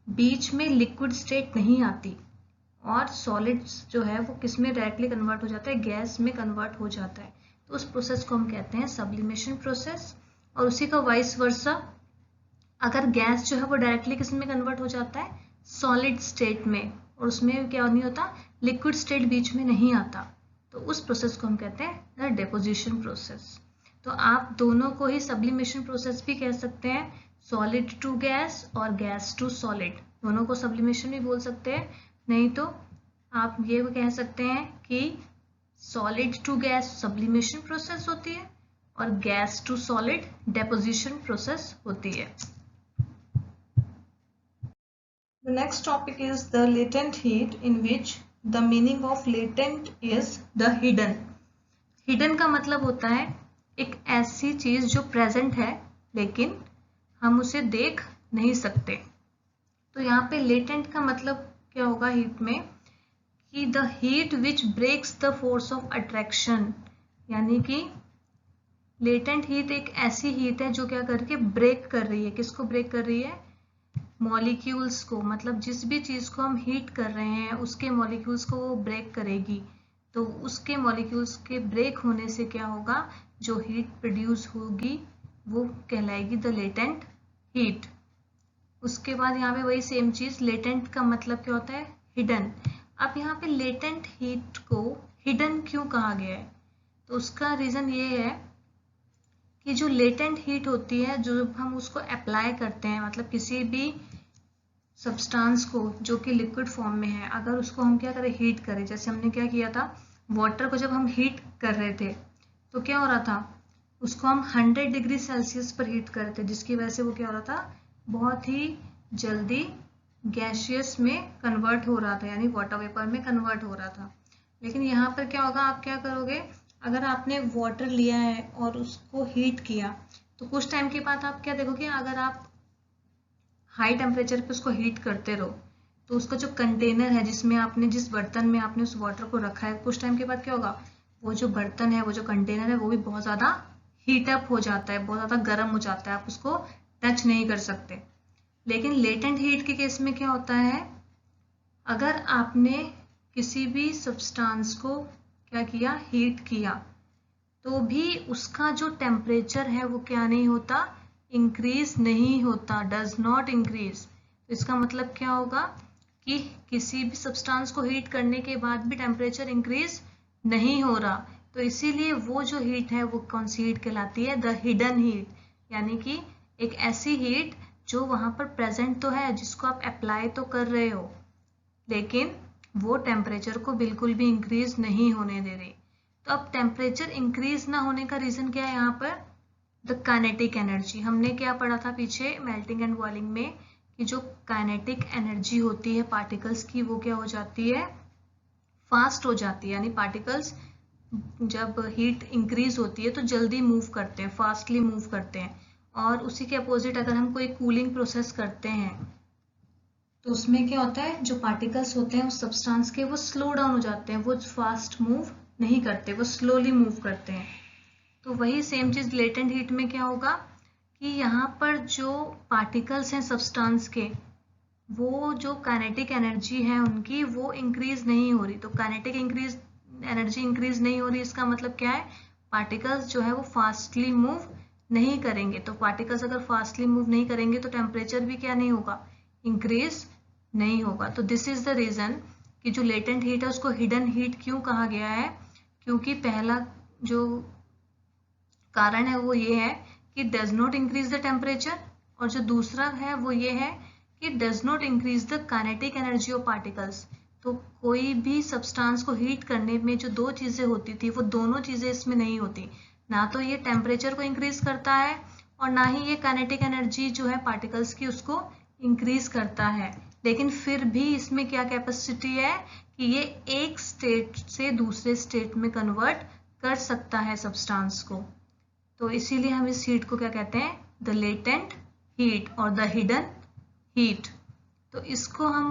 बीच में लिक्विड स्टेट नहीं आती, और सॉलिड जो है वो किस में डायरेक्टली कन्वर्ट हो जाता है, गैस में कन्वर्ट हो जाता है। तो उस प्रोसेस को हम कहते हैं सब्लिमेशन प्रोसेस। और उसी का वाइस वर्सा, अगर गैस जो है वो डायरेक्टली किस में कन्वर्ट हो जाता है, सॉलिड स्टेट में, और उसमें क्या नहीं होता, लिक्विड स्टेट बीच में नहीं आता, तो उस प्रोसेस को हम कहते हैं डेपोजिशन प्रोसेस। तो आप दोनों को ही सब्लिमेशन प्रोसेस भी कह सकते हैं, सॉलिड टू गैस और गैस टू सॉलिड, दोनों को सब्लिमेशन भी बोल सकते हैं। नहीं तो आप ये कह सकते हैं कि solid to gas sublimation process होती है और gas to solid deposition process होती है। The next topic is the latent heat, in which the meaning of latent is the hidden. Hidden का मतलब होता है एक ऐसी चीज जो प्रेजेंट है लेकिन हम उसे देख नहीं सकते। तो यहाँ पे लेटेंट का मतलब क्या होगा हीट में, कि the heat which breaks the force of attraction, यानी कि लेटेंट हीट एक ऐसी हीट है जो क्या करके ब्रेक कर रही है, किसको ब्रेक कर रही है, मॉलिक्यूल्स को। मतलब जिस भी चीज को हम हीट कर रहे हैं उसके मॉलिक्यूल्स को वो ब्रेक करेगी। तो उसके मॉलिक्यूल्स के ब्रेक होने से क्या होगा, जो हीट प्रोड्यूस होगी वो कहलाएगी द लेटेंट हीट। उसके बाद यहाँ पे वही सेम चीज, लेटेंट का मतलब क्या होता है, हिडन। अब यहाँ पे लेटेंट हीट को हिडन क्यों कहा गया है, तो उसका रीजन ये है कि जो लेटेंट हीट होती है, जो हम उसको अप्लाई करते हैं, मतलब किसी भी सब्सटेंस को जो कि लिक्विड फॉर्म में है, अगर उसको हम क्या करें, हीट करें, जैसे हमने क्या किया था, वाटर को जब हम हीट कर रहे थे तो क्या हो रहा था, उसको हम 100 डिग्री सेल्सियस पर हीट कर रहे थे, जिसकी वजह से वो क्या हो रहा था, बहुत ही जल्दी गैसियस में कन्वर्ट हो रहा था, यानी वाटर वेपर में कन्वर्ट हो रहा था। लेकिन यहाँ पर क्या होगा, आप क्या करोगे, अगर आपने वाटर लिया है और उसको हीट किया तो कुछ टाइम के बाद आप क्या देखोगे, अगर आप हाई टेम्परेचर पे उसको हीट करते रहो तो उसका जो कंटेनर है जिसमें आपने, जिस बर्तन में आपने उस वाटर को रखा है, कुछ टाइम के बाद क्या होगा, वो जो बर्तन है, वो जो कंटेनर है, वो भी बहुत ज़्यादा हीट अप हो जाता है, बहुत ज़्यादा गर्म हो जाता है, आप उसको टच नहीं कर सकते। लेकिन लेटेंट हीट के केस में क्या होता है, अगर आपने किसी भी सब्सटेंस को क्या किया, हीट किया, तो भी उसका जो टेम्परेचर है वो क्या नहीं होता, इंक्रीज नहीं होता, डज नॉट इंक्रीज। तो इसका मतलब क्या होगा कि किसी भी सब्सटेंस को हीट करने के बाद भी टेम्परेचर इंक्रीज नहीं हो रहा। तो इसीलिए वो जो हीट है वो कौन सी हीट कहलाती है, द हिडन हीट, यानी कि एक ऐसी हीट जो वहां पर प्रेजेंट तो है, जिसको आप अप्लाई तो कर रहे हो, लेकिन वो टेम्परेचर को बिल्कुल भी इंक्रीज नहीं होने दे रही। तो अब टेम्परेचर इंक्रीज ना होने का रीजन क्या है यहाँ पर, द काइनेटिक एनर्जी। हमने क्या पढ़ा था पीछे मेल्टिंग एंड बॉइलिंग में कि जो काइनेटिक एनर्जी होती है पार्टिकल्स की, वो क्या हो जाती है, फास्ट हो जाती है। यानी पार्टिकल्स जब हीट इंक्रीज होती है तो जल्दी मूव करते हैं, फास्टली मूव करते हैं। और उसी के अपोजिट अगर हम कोई कूलिंग प्रोसेस करते हैं तो उसमें क्या होता है, जो पार्टिकल्स होते हैं उस सब्सटेंस के, वो स्लो डाउन हो जाते हैं, वो फास्ट मूव नहीं करते, वो स्लोली मूव करते हैं। तो वही सेम चीज लेटेंट हीट में क्या होगा कि यहाँ पर जो पार्टिकल्स हैं सब्सटेंस के, वो जो काइनेटिक एनर्जी है उनकी, वो इंक्रीज नहीं हो रही। तो काइनेटिक एनर्जी इंक्रीज नहीं हो रही, इसका मतलब क्या है, पार्टिकल्स जो है वो फास्टली मूव नहीं करेंगे। तो पार्टिकल्स अगर फास्टली मूव नहीं करेंगे तो टेम्परेचर भी क्या नहीं होगा, इंक्रीज नहीं होगा। तो दिस इज द रीजन कि जो लेटेंट हीट है उसको हिडन हीट क्यों कहा गया है, क्योंकि पहला जो कारण है वो ये है कि does not increase the temperature, और जो दूसरा है वो ये है कि does not increase the kinetic energy of particles. तो कोई भी सब्सटेंस को हीट करने में जो दो चीजें होती थी, वो दोनों चीजें इसमें नहीं होती। ना तो ये टेम्परेचर को इंक्रीज करता है और ना ही ये काइनेटिक एनर्जी जो है पार्टिकल्स की उसको इंक्रीज करता है। लेकिन फिर भी इसमें क्या कैपेसिटी है कि ये एक स्टेट से दूसरे स्टेट में कन्वर्ट कर सकता है सब्सटेंस को। तो इसीलिए हम इस हीट को क्या कहते हैं, द लेटेंट हीट और द हिडन हीट। तो इसको हम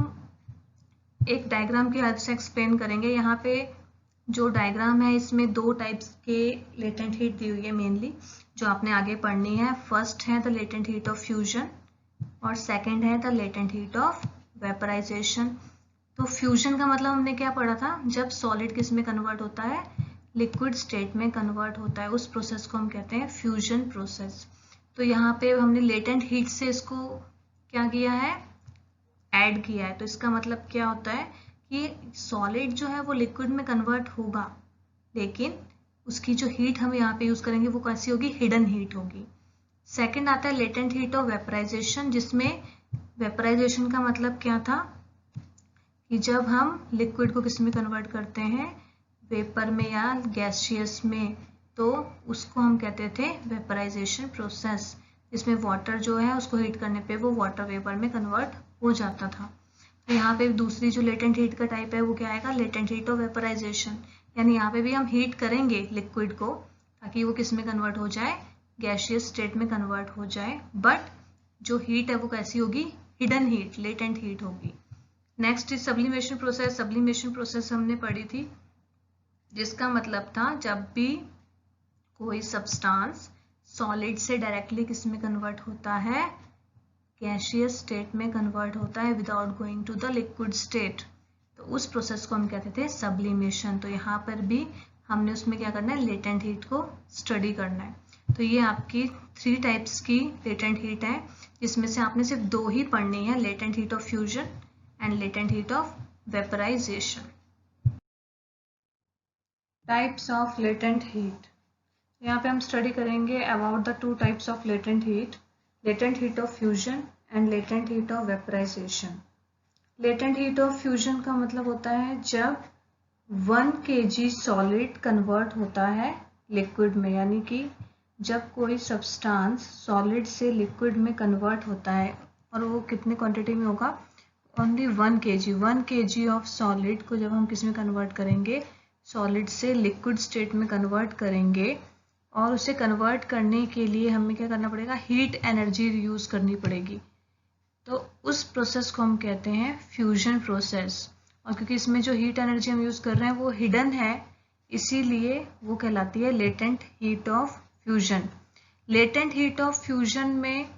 एक डायग्राम की हेल्प से एक्सप्लेन करेंगे। यहाँ पे जो डायग्राम है इसमें दो टाइप्स के लेटेंट हीट दी हुई है मेनली, जो आपने आगे पढ़नी है। फर्स्ट है the latent heat of fusion और सेकंड है the latent heat of vaporisation. तो फ्यूजन का मतलब हमने क्या पढ़ा था, जब सॉलिड किस में कन्वर्ट होता है, लिक्विड स्टेट में कन्वर्ट होता है, उस प्रोसेस को हम कहते हैं फ्यूजन प्रोसेस। तो यहाँ पे हमने लेटेंट हीट से इसको क्या किया है, ऐड किया है। तो इसका मतलब क्या होता है कि सॉलिड जो है वो लिक्विड में कन्वर्ट होगा, लेकिन उसकी जो हीट हम यहाँ पे यूज करेंगे वो कैसी होगी, हिडन हीट होगी। सेकंड आता है लेटेंट हीट ऑफ वेपराइजेशन, जिसमें वेपराइजेशन का मतलब क्या था कि जब हम लिक्विड को किस में कन्वर्ट करते हैं, वेपर में या गैसियस में, तो उसको हम कहते थे वेपराइजेशन प्रोसेस, जिसमें वाटर जो है उसको हीट करने पे वो वाटर वेपर में कन्वर्ट हो जाता था। तो यहाँ पे दूसरी जो लेटेंट हीट का टाइप है वो क्या आएगा, लेटेंट हीट ऑफ वेपराइजेशन। यानी यहाँ पे भी हम हीट करेंगे लिक्विड को ताकि वो किस में कन्वर्ट हो जाए, गैसियस स्टेट में कन्वर्ट हो जाए, बट जो हीट है वो कैसी होगी, हिडन हीट, लेटेंट हीट होगी। Next is sublimation process. Sublimation process हमने पढ़ी थी, जिसका मतलब था जब भी कोई सब्सटेंस सॉलिड से डायरेक्टली किस में कन्वर्ट होता है, गैसियस स्टेट में कन्वर्ट होता है without going to the liquid state, तो उस प्रोसेस को हम कहते थे सब्लिमेशन। तो यहाँ पर भी हमने उसमें क्या करना है, लेटेंट हीट को स्टडी करना है। तो ये आपकी 3 टाइप्स की लेटेंट हीट है, जिसमें से आपने सिर्फ 2 ही पढ़नी है, latent heat of fusion and latent heat of vaporisation. Types of latent heat, यहाँ पे हम स्टडी करेंगे about the 2 types of latent heat of fusion and latent heat of vaporisation. Latent heat of fusion का मतलब होता है जब 1 kg solid convert होता है लिक्विड में, यानी कि जब कोई सब्सटेंस सॉलिड से लिक्विड में कन्वर्ट होता है, और वो कितने क्वांटिटी में होगा, ओनली 1 kg ऑफ सॉलिड को जब हम किस में कन्वर्ट करेंगे, सॉलिड से लिक्विड स्टेट में कन्वर्ट करेंगे, और उसे कन्वर्ट करने के लिए हमें क्या करना पड़ेगा, हीट एनर्जी यूज करनी पड़ेगी। तो उस प्रोसेस को हम कहते हैं फ्यूजन प्रोसेस। और क्योंकि इसमें जो हीट एनर्जी हम यूज़ कर रहे हैं वो हिडन है, इसीलिए वो कहलाती है latent heat of fusion. Latent heat of fusion में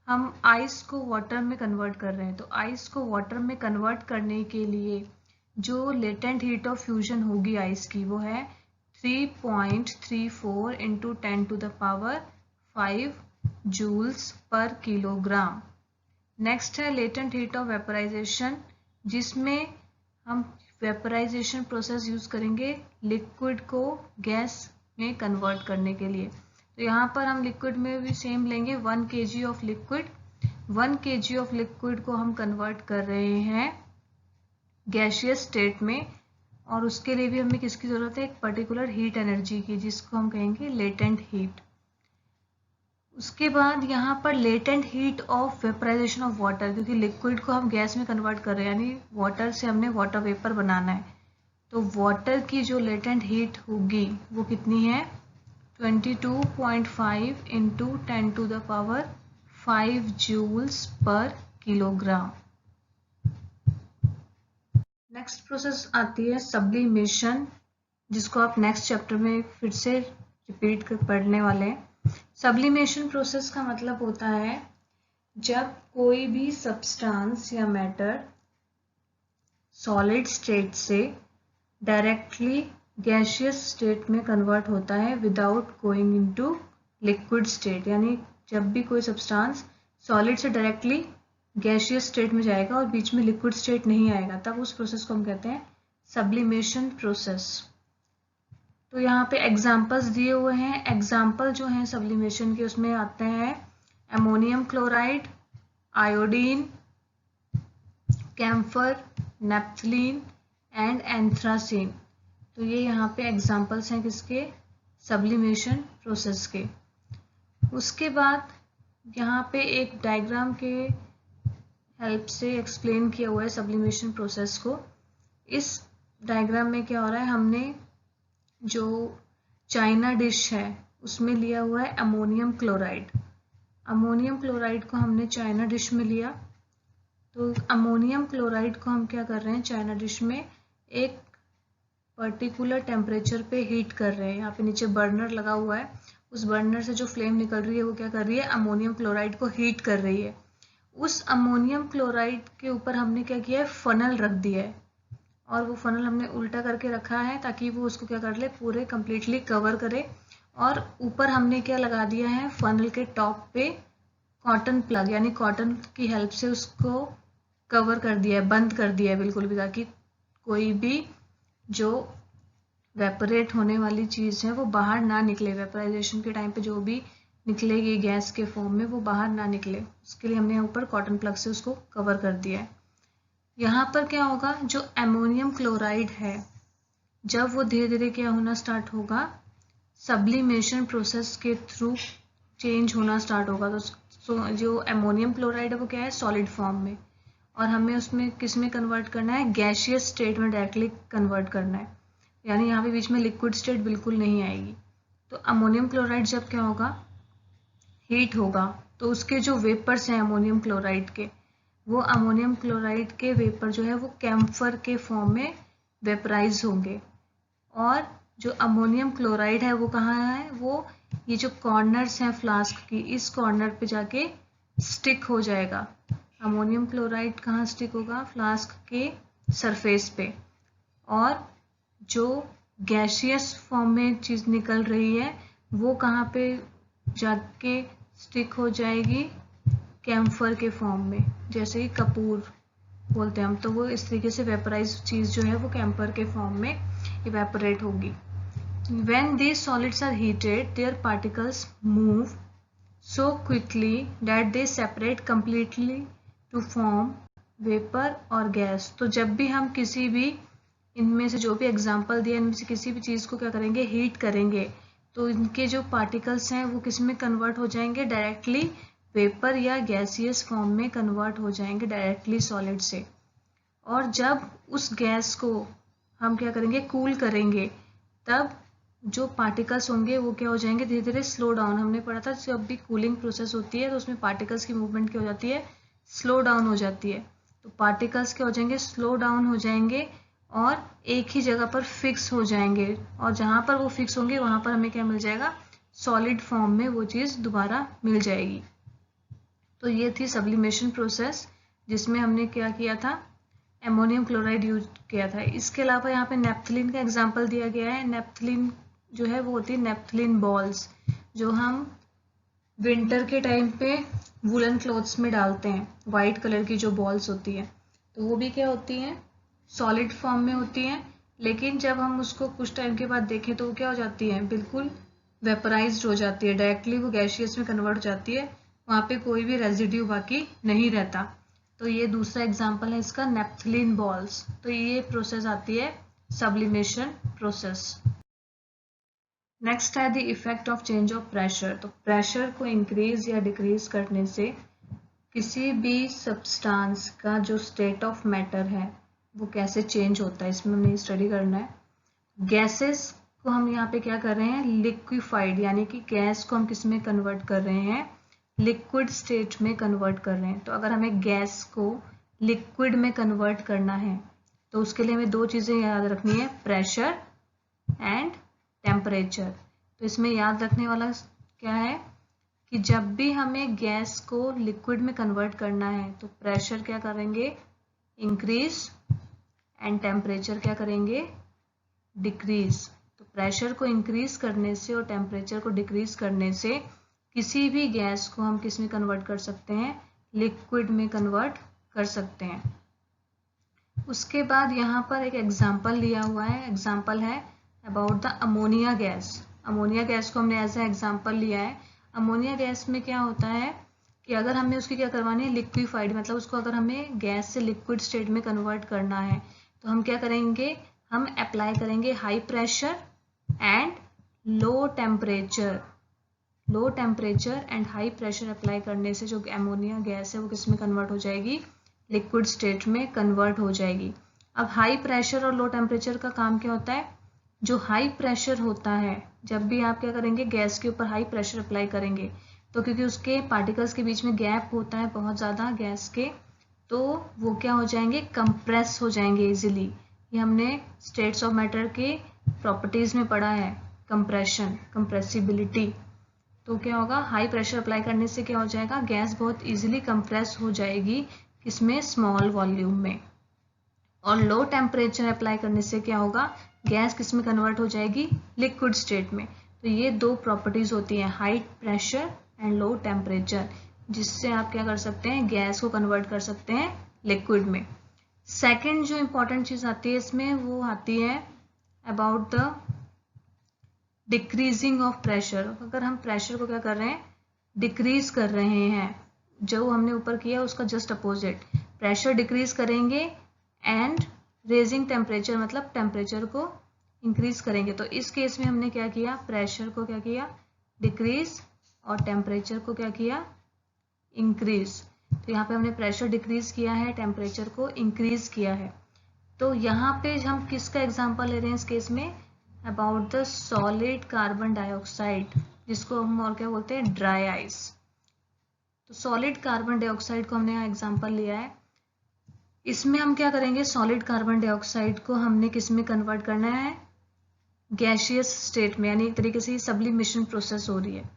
हम आइस को वाटर में कन्वर्ट कर रहे हैं, तो आइस को वाटर में कन्वर्ट करने के लिए जो लेटेंट हीट ऑफ फ्यूजन होगी आइस की वो है 3.34 into 10⁵ joules per kilogram. Next है लेटेंट हीट ऑफ वेपराइजेशन, जिसमें हम वेपराइजेशन प्रोसेस यूज करेंगे लिक्विड को गैस में कन्वर्ट करने के लिए। तो यहाँ पर हम लिक्विड में भी सेम लेंगे 1 kg of liquid. 1 kg of liquid को हम कन्वर्ट कर रहे हैं गैसियस स्टेट में, और उसके लिए भी हमें किसकी ज़रूरत है, एक पर्टिकुलर हीट एनर्जी की, जिसको हम कहेंगे लेटेंट हीट। उसके बाद यहाँ पर latent heat of vaporisation of water, क्योंकि लिक्विड को हम गैस में कन्वर्ट कर रहे हैं, यानी वाटर से हमने वाटर वेपर बनाना है, तो वाटर की जो लेटेंट हीट होगी वो कितनी है 22.5 into 10⁵ joules per kilogram. Next process आती है सब्लिमेशन, जिसको आप नेक्स्ट चैप्टर में फिर से रिपीट कर पढ़ने वाले हैं। सब्लिमेशन प्रोसेस का मतलब होता है जब कोई भी सब्सटेंस या मैटर सॉलिड स्टेट से डायरेक्टली गैसियस स्टेट में कन्वर्ट होता है without going into liquid state, यानी जब भी कोई सब्सटेंस सॉलिड से डायरेक्टली गैसियस स्टेट में जाएगा और बीच में लिक्विड स्टेट नहीं आएगा, तब उस प्रोसेस को हम कहते हैं सब्लिमेशन प्रोसेस। तो यहाँ पे एग्जाम्पल्स दिए हुए हैं। एग्जाम्पल जो हैं सब्लिमेशन के उसमें आते हैं ammonium chloride, iodine, camphor, naphthalene and anthracene. तो ये यहाँ पे एग्जाम्पल्स हैं किसके, सब्लिमेशन प्रोसेस के। उसके बाद यहाँ पे एक डायग्राम के हेल्प से एक्सप्लेन किया हुआ है सब्लिमेशन प्रोसेस को। इस डायग्राम में क्या हो रहा है, हमने जो चाइना डिश है उसमें लिया हुआ है अमोनियम क्लोराइड। अमोनियम क्लोराइड को हमने चाइना डिश में लिया, तो अमोनियम क्लोराइड को हम क्या कर रहे हैं, चाइना डिश में एक पर्टिकुलर टेम्परेचर पे हीट कर रहे हैं। यहाँ पे नीचे बर्नर लगा हुआ है, उस बर्नर से जो फ्लेम निकल रही है वो क्या कर रही है, अमोनियम क्लोराइड को हीट कर रही है। उस अमोनियम क्लोराइड के ऊपर हमने क्या किया है, फनल रख दिया है, और वो फनल हमने उल्टा करके रखा है ताकि वो उसको क्या कर ले, पूरे कंप्लीटली कवर करे। और ऊपर हमने क्या लगा दिया है, फनल के टॉप पे कॉटन प्लग, यानी कॉटन की हेल्प से उसको कवर कर दिया है, बंद कर दिया है बिल्कुल भी, ताकि कोई भी जो वेपरेट होने वाली चीज़ है वो बाहर ना निकले। वेपराइजेशन के टाइम पे जो भी निकलेगी गैस के फॉर्म में वो बाहर ना निकले, उसके लिए हमने ऊपर कॉटन प्लग से उसको कवर कर दिया है। यहाँ पर क्या होगा, जो अमोनियम क्लोराइड है जब वो धीरे धीरे क्या होना स्टार्ट होगा, सब्लिमेशन प्रोसेस के थ्रू चेंज होना स्टार्ट होगा। तो जो अमोनियम क्लोराइड है वो क्या है, सॉलिड फॉर्म में, और हमें उसमें किस में कन्वर्ट करना है, गैसियस स्टेट में डायरेक्टली कन्वर्ट करना है, यानी यहाँ पे बीच में लिक्विड स्टेट बिल्कुल नहीं आएगी। तो अमोनियम क्लोराइड जब क्या होगा, हीट होगा, तो उसके जो वेपर्स हैं अमोनियम क्लोराइड के, वो अमोनियम क्लोराइड के वेपर जो है वो कैम्फर के फॉर्म में वेपराइज होंगे। और जो अमोनियम क्लोराइड है वो कहाँ है, वो ये जो कॉर्नर्स हैं फ्लास्क की, इस कॉर्नर पे जाके स्टिक हो जाएगा। अमोनियम क्लोराइड कहाँ स्टिक होगा, फ्लास्क के सरफेस पे, और जो गैसियस फॉर्म में चीज़ निकल रही है वो कहाँ पे जाके स्टिक हो जाएगी, कैम्फर के फॉर्म में, जैसे कि कपूर बोलते हैं हम, तो वो इस तरीके से वेपराइज चीज़ जो है वो कैम्फर के फॉर्म में इवेपोरेट होगी। When these solids are heated, their particles move so quickly that they separate completely to form vapor और gas। तो जब भी हम किसी भी इनमें से जो भी एग्जाम्पल दिया इनमें से किसी भी चीज़ को क्या करेंगे, हीट करेंगे, तो इनके जो पार्टिकल्स हैं वो किस में कन्वर्ट हो जाएंगे, डायरेक्टली वेपर या गैसियस फॉर्म में कन्वर्ट हो जाएंगे डायरेक्टली सॉलिड से। और जब उस गैस को हम क्या करेंगे, कूल करेंगे, तब जो पार्टिकल्स होंगे वो क्या हो जाएंगे, धीरे धीरे स्लो डाउन। हमने पढ़ा था जब भी कूलिंग प्रोसेस होती है तो उसमें पार्टिकल्स की मूवमेंट क्या हो जाती है, स्लो डाउन हो जाती है। तो पार्टिकल्स क्या हो जाएंगे, स्लो डाउन हो जाएंगे और एक ही जगह पर फिक्स हो जाएंगे, और जहाँ पर वो फिक्स होंगे वहाँ पर हमें क्या मिल जाएगा, सॉलिड फॉर्म में वो चीज़ दोबारा मिल जाएगी। तो ये थी सब्लिमेशन प्रोसेस, जिसमें हमने क्या किया था, एमोनियम क्लोराइड यूज किया था। इसके अलावा यहाँ पे नेप्थलीन का एग्जाम्पल दिया गया है। नेप्थलीन जो है वो होती है नेप्थलीन बॉल्स, जो हम विंटर के टाइम पे वुलन क्लॉथ्स में डालते हैं, वाइट कलर की जो बॉल्स होती है। तो वो भी क्या होती हैं, सॉलिड फॉर्म में होती हैं, लेकिन जब हम उसको कुछ टाइम के बाद देखें तो वो क्या हो जाती है, बिल्कुल वेपराइज्ड हो जाती है, डायरेक्टली वो गैशियस में कन्वर्ट हो जाती है, वहाँ पे कोई भी रेजिड्यू बाकी नहीं रहता। तो ये दूसरा एग्जाम्पल है इसका, नेप्थलीन बॉल्स। तो ये प्रोसेस आती है सब्लिमेशन प्रोसेस। नेक्स्ट है the effect of change of pressure. तो प्रेशर को इंक्रीज या डिक्रीज करने से किसी भी सब्सटेंस का जो स्टेट ऑफ मैटर है वो कैसे चेंज होता है, इसमें हमें स्टडी करना है। गैसेस को हम यहाँ पे क्या कर रहे हैं, लिक्विफाइड, यानी कि गैस को हम किस में कन्वर्ट कर रहे हैं, लिक्विड स्टेट में कन्वर्ट कर रहे हैं। तो अगर हमें गैस को लिक्विड में कन्वर्ट करना है तो उसके लिए हमें दो चीज़ें याद रखनी है, प्रेशर एंड टेम्परेचर। तो इसमें याद रखने वाला क्या है कि जब भी हमें गैस को लिक्विड में कन्वर्ट करना है तो प्रेशर क्या करेंगे, इंक्रीज, एंड टेम्परेचर क्या करेंगे, डिक्रीज। तो प्रेशर को इंक्रीज करने से और टेम्परेचर को डिक्रीज करने से किसी भी गैस को हम किस में कन्वर्ट कर सकते हैं, लिक्विड में कन्वर्ट कर सकते हैं। उसके बाद यहाँ पर एक एग्जाम्पल लिया हुआ है, एग्जाम्पल है about the ammonia gas. Ammonia gas को हमने एज ए एग्जाम्पल लिया है। अमोनिया गैस में क्या होता है कि अगर हमें उसकी क्या करवानी है, लिक्विफाइड, मतलब उसको अगर हमें गैस से लिक्विड स्टेट में कन्वर्ट करना है तो हम क्या करेंगे, हम अप्लाई करेंगे high pressure and low temperature. Low temperature and high pressure apply करने से जो अमोनिया गैस है वो किस में कन्वर्ट हो जाएगी, लिक्विड स्टेट में कन्वर्ट हो जाएगी। अब हाई प्रेशर और लो टेम्परेचर का काम क्या होता है, जो हाई प्रेशर होता है, जब भी आप क्या करेंगे, गैस के ऊपर हाई प्रेशर अप्लाई करेंगे तो क्योंकि उसके पार्टिकल्स के बीच में गैप होता है बहुत ज़्यादा गैस के, तो वो क्या हो जाएंगे, कंप्रेस हो जाएंगे इजीली। ये हमने स्टेट्स ऑफ मैटर के प्रॉपर्टीज़ में पढ़ा है, कंप्रेशन, कंप्रेसिबिलिटी। तो क्या होगा, हाई प्रेशर अप्लाई करने से क्या हो जाएगा, गैस बहुत इजीली कंप्रेस हो जाएगी, किसमें, स्मॉल वॉल्यूम में। और लो टेम्परेचर अप्लाई करने से क्या होगा, गैस किस में कन्वर्ट हो जाएगी, लिक्विड स्टेट में। तो ये दो प्रॉपर्टीज होती हैं, high pressure and low temperature, जिससे आप क्या कर सकते हैं, गैस को कन्वर्ट कर सकते हैं लिक्विड में। सेकंड जो इंपॉर्टेंट चीज आती है इसमें, वो आती है about the decreasing of pressure. अगर हम प्रेशर को क्या कर रहे हैं, डिक्रीज कर रहे हैं, जो हमने ऊपर किया उसका जस्ट अपोजिट, प्रेशर डिक्रीज करेंगे एंड रेजिंग टेम्परेचर, मतलब टेम्परेचर को इंक्रीज करेंगे। तो इस केस में हमने क्या किया, प्रेशर को क्या किया, डिक्रीज, और टेम्परेचर को क्या किया, इंक्रीज। तो यहाँ पे हमने प्रेशर डिक्रीज किया है, टेम्परेचर को इंक्रीज किया है। तो यहाँ पे हम किसका एग्जांपल ले रहे हैं इस केस में, about the solid carbon dioxide, जिसको हम और क्या बोलते हैं, ड्राई आइस। तो सॉलिड कार्बन डाइऑक्साइड को हमने यहाँ एग्जांपल लिया है। इसमें हम क्या करेंगे, सॉलिड कार्बन डाइऑक्साइड को हमने किस में कन्वर्ट करना है, गैशियस स्टेट में, यानी एक तरीके से सब्लिमेशन प्रोसेस हो रही है।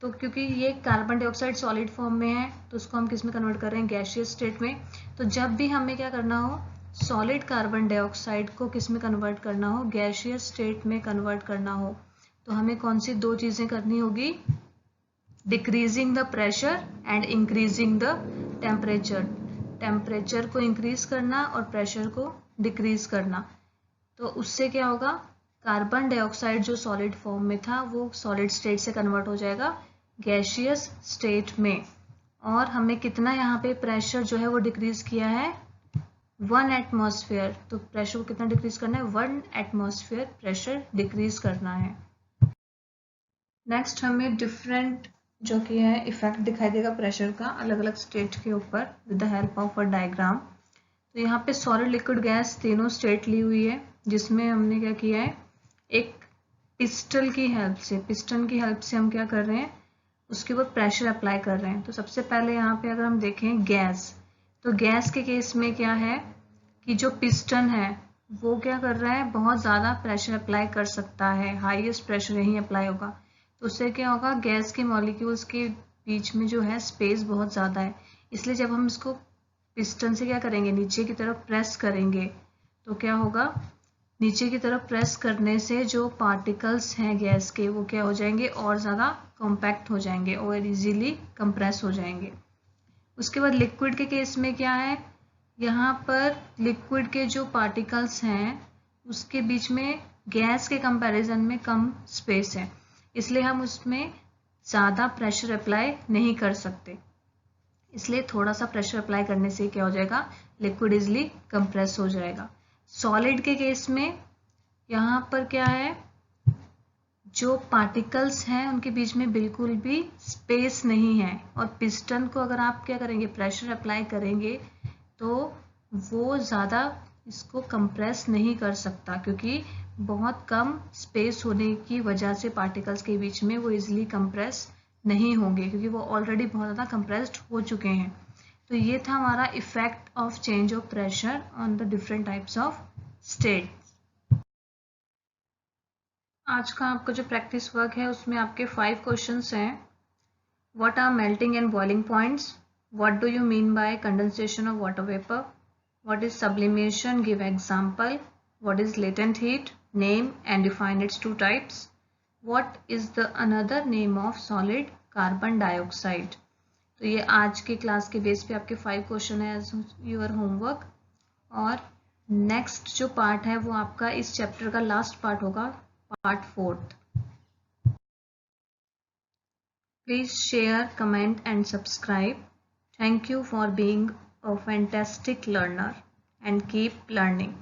तो क्योंकि ये कार्बन डाइऑक्साइड सॉलिड फॉर्म में है तो उसको हम किस में कन्वर्ट कर रहे हैं, गैशियस स्टेट में। तो जब भी हमें क्या करना हो, सॉलिड कार्बन डाइऑक्साइड को किस में कन्वर्ट करना हो, गैशियस स्टेट में कन्वर्ट करना हो, तो हमें कौन सी दो चीजें करनी होगी, decreasing the pressure and increasing the temperature. Temperature को इंक्रीज करना और प्रेशर को डिक्रीज करना। तो उससे क्या होगा, कार्बन डाइऑक्साइड जो सॉलिड फॉर्म में था वो सॉलिड स्टेट से कन्वर्ट हो जाएगा गैशियस स्टेट में। और हमें कितना यहाँ पे प्रेशर जो है वो डिक्रीज किया है, 1 एटमॉस्फेयर। तो प्रेशर को कितना डिक्रीज करना है, 1 एटमॉस्फेयर प्रेशर डिक्रीज करना है। नेक्स्ट हमें डिफरेंट जो कि है इफेक्ट दिखाई देगा प्रेशर का अलग अलग स्टेट के ऊपर with the help of a diagram. तो यहाँ पे सॉलिड, लिक्विड, गैस तीनों स्टेट ली हुई है, जिसमें हमने क्या किया है, एक पिस्टन की हेल्प से हम क्या कर रहे हैं, उसके ऊपर प्रेशर अप्लाई कर रहे हैं। तो सबसे पहले यहाँ पे अगर हम देखें गैस, तो गैस के केस में क्या है कि जो पिस्टन है वो क्या कर रहा है, बहुत ज़्यादा प्रेशर अप्लाई कर सकता है, हाईएस्ट प्रेशर यहीं अप्लाई होगा। तो उससे क्या होगा, गैस के मॉलिक्यूल्स के बीच में जो है स्पेस बहुत ज़्यादा है, इसलिए जब हम इसको पिस्टन से क्या करेंगे, नीचे की तरफ प्रेस करेंगे, तो क्या होगा, नीचे की तरफ प्रेस करने से जो पार्टिकल्स हैं गैस के वो क्या हो जाएंगे, और ज़्यादा कॉम्पैक्ट हो जाएंगे और इजीली कंप्रेस हो जाएंगे। उसके बाद लिक्विड के केस में क्या है, यहाँ पर लिक्विड के जो पार्टिकल्स हैं उसके बीच में गैस के कंपैरिजन में कम स्पेस है, इसलिए हम उसमें ज़्यादा प्रेशर अप्लाई नहीं कर सकते, इसलिए थोड़ा सा प्रेशर अप्लाई करने से क्या हो जाएगा, लिक्विड इजीली कंप्रेस हो जाएगा। सॉलिड के केस में यहाँ पर क्या है, जो पार्टिकल्स हैं उनके बीच में बिल्कुल भी स्पेस नहीं है, और पिस्टन को अगर आप क्या करेंगे, प्रेशर अप्लाई करेंगे तो वो ज़्यादा इसको कंप्रेस नहीं कर सकता, क्योंकि बहुत कम स्पेस होने की वजह से पार्टिकल्स के बीच में वो इजीली कंप्रेस नहीं होंगे, क्योंकि वो ऑलरेडी बहुत ज़्यादा कंप्रेस्ड हो चुके हैं। तो ये था हमारा effect of change of pressure on the different types of state. आज का आपका जो प्रैक्टिस वर्क है उसमें आपके 5 क्वेश्चंस हैं। What are melting and boiling points, what do you mean by condensation of water vapour, what is sublimation, give example, what is latent heat, name and define its 2 types, what is the another name of solid, carbon dioxide. तो ये आज के class के base पे आपके 5 question है as your homework. और next जो पार्ट है वो आपका इस चैप्टर का लास्ट पार्ट होगा, Part 4th. Please share, comment and subscribe. Thank you for being a fantastic learner and keep learning.